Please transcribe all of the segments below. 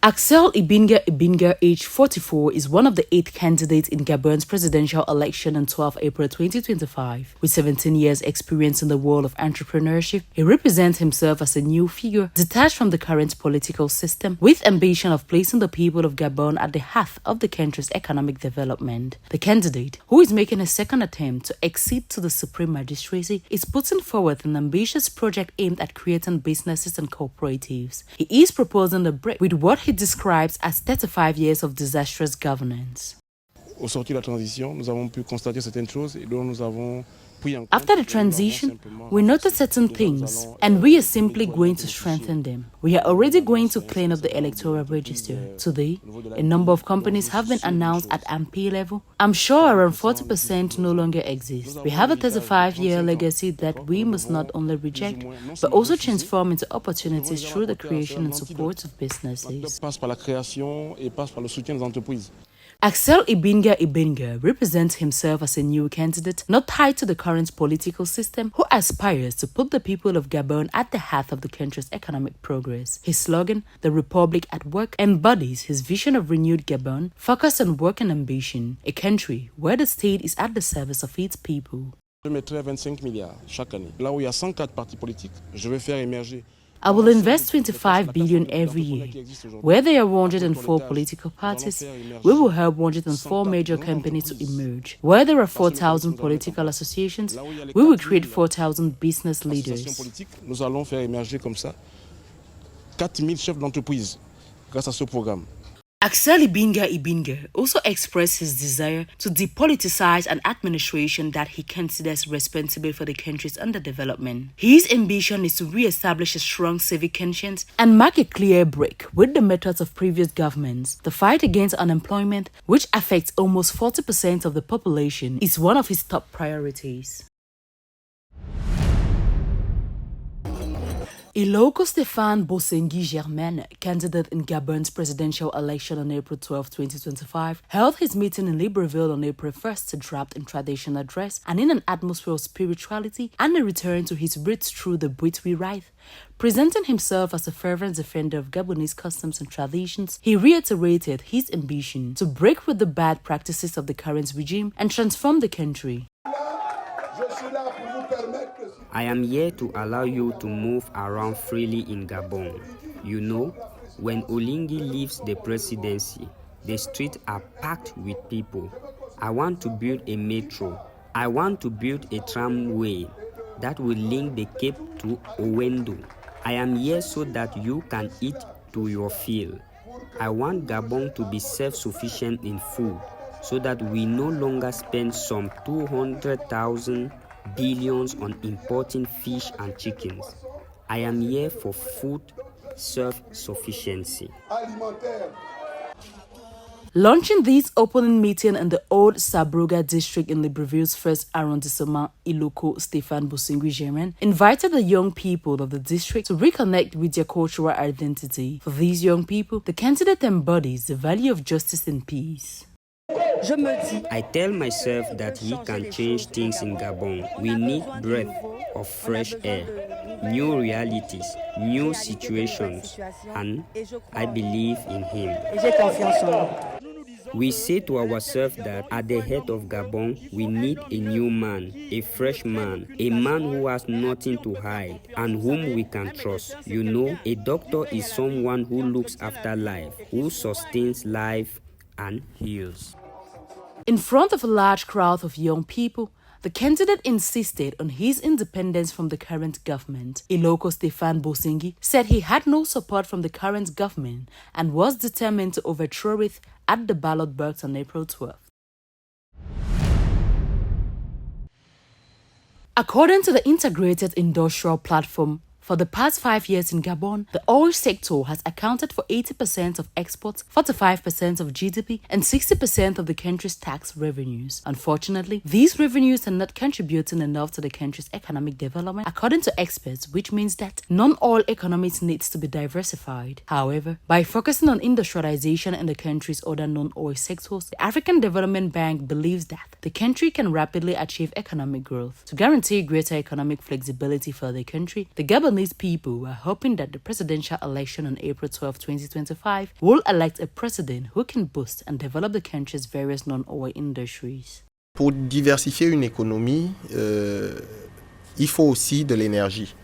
Axel Ibinga, aged 44, is one of the 8 candidates in Gabon's presidential election on 12 April 2025. With 17 years' experience in the world of entrepreneurship, he represents himself as a new figure, detached from the current political system, with ambition of placing the people of Gabon at the heart of the country's economic development. The candidate, who is making a second attempt to accede to the Supreme Magistracy, is putting forward an ambitious project aimed at creating businesses and cooperatives. He is proposing a break with what he describes as 35 years of disastrous governance. After the transition, we noted certain things, and we are simply going to strengthen them. We are already going to clean up the electoral register. Today, a number of companies have been announced at MP level. I'm sure around 40% no longer exist. We have a 35-year legacy that we must not only reject, but also transform into opportunities through the creation and support of businesses. Axel Ibinga represents himself as a new candidate, not tied to the current political system, who aspires to put the people of Gabon at the heart of the country's economic progress. His slogan, "The Republic at Work," embodies his vision of renewed Gabon, focused on work and ambition, a country where the state is at the service of its people. I will invest 25 billion every year. Where there are 104 political parties, we will help 104 major companies to emerge. Where there are 4,000 political associations, we will create 4,000 business leaders. Nous allons faire émerger comme ça 4,000 chefs d'entreprise grâce à ce programme. Axel Ibinga also expressed his desire to depoliticize an administration that he considers responsible for the country's underdevelopment. His ambition is to re-establish a strong civic conscience and mark a clear break with the methods of previous governments. The fight against unemployment, which affects almost 40% of the population, is one of his top priorities. Iloko Stéphane Bosengi-Germain, candidate in Gabon's presidential election on April 12, 2025, held his meeting in Libreville on April 1st to draft a traditional address and in an atmosphere of spirituality and a return to his roots through the Brit we write. Presenting himself as a fervent defender of Gabonese customs and traditions, he reiterated his ambition to break with the bad practices of the current regime and transform the country. I am here to allow you to move around freely in Gabon. You know, when Olingi leaves the presidency, the streets are packed with people. I want to build a metro. I want to build a tramway that will link the Cape to Owendo. I am here so that you can eat to your fill. I want Gabon to be self-sufficient in food, so that we no longer spend some 200,000 billions on importing fish and chickens. I am here for food self-sufficiency. Launching this opening meeting in the Old Sabruga district in Libreville's first arrondissement, Iloko Stéphane Bosengi-Germain invited the young people of the district to reconnect with their cultural identity. For these young people, the candidate embodies the value of justice and peace. I tell myself that he can change things in Gabon. We need breath of fresh air, new realities, new situations, and I believe in him. We say to ourselves that at the head of Gabon, we need a new man, a fresh man, a man who has nothing to hide and whom we can trust. You know, a doctor is someone who looks after life, who sustains life and heals. In front of a large crowd of young people, the candidate insisted on his independence from the current government. Iloko Stéphane Bosengi said he had no support from the current government and was determined to overthrow it at the ballot box on April 12th. According to the Integrated Industrial Platform, for the past 5 years in Gabon, the oil sector has accounted for 80% of exports, 45% of GDP, and 60% of the country's tax revenues. Unfortunately, these revenues are not contributing enough to the country's economic development, according to experts, which means that non-oil economies needs to be diversified. However, by focusing on industrialization in the country's other non-oil sectors, the African Development Bank believes that the country can rapidly achieve economic growth. To guarantee greater economic flexibility for the country, the Gabonese Gabonese people are hoping that the presidential election on April 12, 2025 will elect a president who can boost and develop the country's various non-oil industries. Pour diversifier une économie, il faut aussi de l'énergie.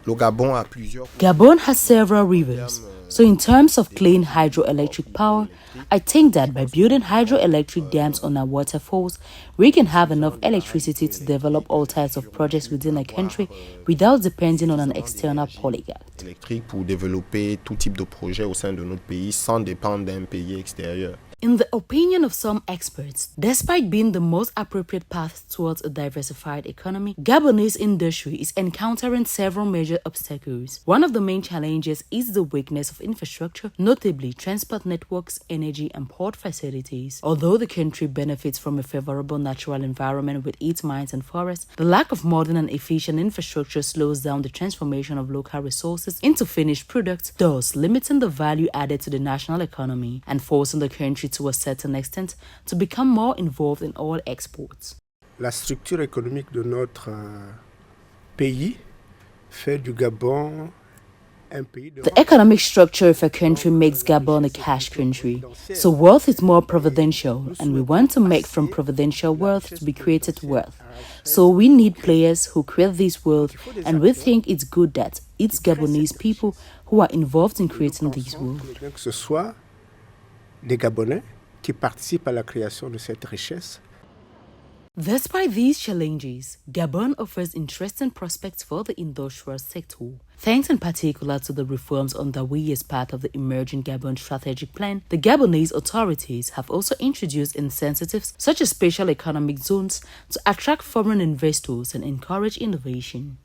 Le Gabon a plusieurs... Gabon has several rivers, so in terms of clean hydroelectric power, I think that by building hydroelectric dams on our waterfalls, we can have enough electricity to develop all types of projects within a country without depending on an external polygon. Électrique pour développer tout type de projet au sein de notre pays sans dépendre d'un pays extérieur. In the opinion of some experts, despite being the most appropriate path towards a diversified economy, Gabonese industry is encountering several major obstacles. One of the main challenges is the weakness of infrastructure, notably transport networks, energy, and port facilities. Although the country benefits from a favorable natural environment with its mines and forests, the lack of modern and efficient infrastructure slows down the transformation of local resources into finished products, thus limiting the value added to the national economy and forcing the country to a certain extent to become more involved in oil exports. La structure économique de notre pays fait du Gabon un pays de... The economic structure of a country makes Gabon a cash country, so wealth is more providential, and we want to make from providential wealth to be created wealth. So we need players who create this wealth, and we think it's good that it's Gabonese people who are involved in creating this wealth. Que ce soit des Gabonais qui participent à la création de cette richesse. Despite these challenges, Gabon offers interesting prospects for the industrial sector. Thanks in particular to the reforms underway as part of the emerging Gabon strategic plan, the Gabonese authorities have also introduced incentives such as special economic zones to attract foreign investors and encourage innovation.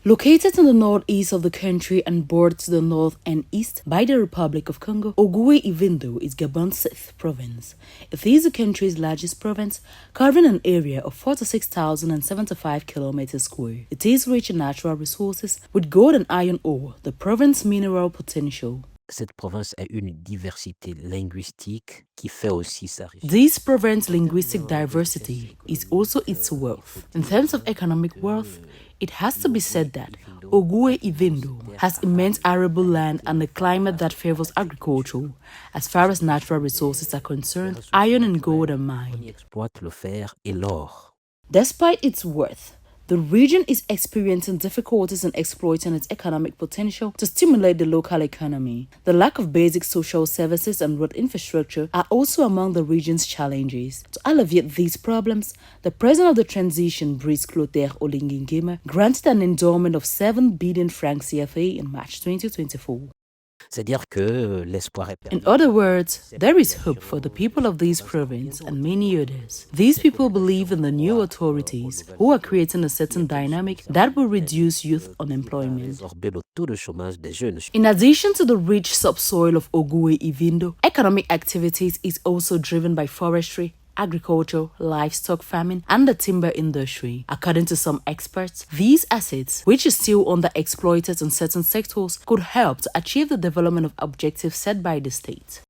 Located in the northeast of the country and bordered to the north and east by the Republic of Congo, Ogooué-Lolo is Gabon's sixth province. It is the country's largest province, covering an area of 46,075 kilometers square. It is rich in natural resources, with gold and iron ore, the province's mineral potential. Cette province a une diversité linguistique qui fait aussi sa richesse. This province's linguistic diversity is also its wealth. In terms of economic wealth, it has to be said that Ogooué-Lolo has immense arable land and a climate that favors agriculture. As far as natural resources are concerned, iron and gold are mined. On y exploite le fer et l'or. Despite its worth, the region is experiencing difficulties in exploiting its economic potential to stimulate the local economy. The lack of basic social services and road infrastructure are also among the region's challenges. To alleviate these problems, the president of the transition, Brice Clotaire Oligui Nguema, granted an endowment of 7 billion francs CFA in March 2024. C'est-à-dire que l'espoir est perdu. In other words, there is hope for the people of this province and many others. These people believe in the new authorities who are creating a certain dynamic that will reduce youth unemployment. Résorber le taux de chômage des jeunes. In addition to the rich subsoil of Ogooué-Lolo, economic activities is also driven by forestry, agriculture, livestock farming, and the timber industry. According to some experts, these assets, which is still underexploited in certain sectors, could help to achieve the development of objectives set by the state.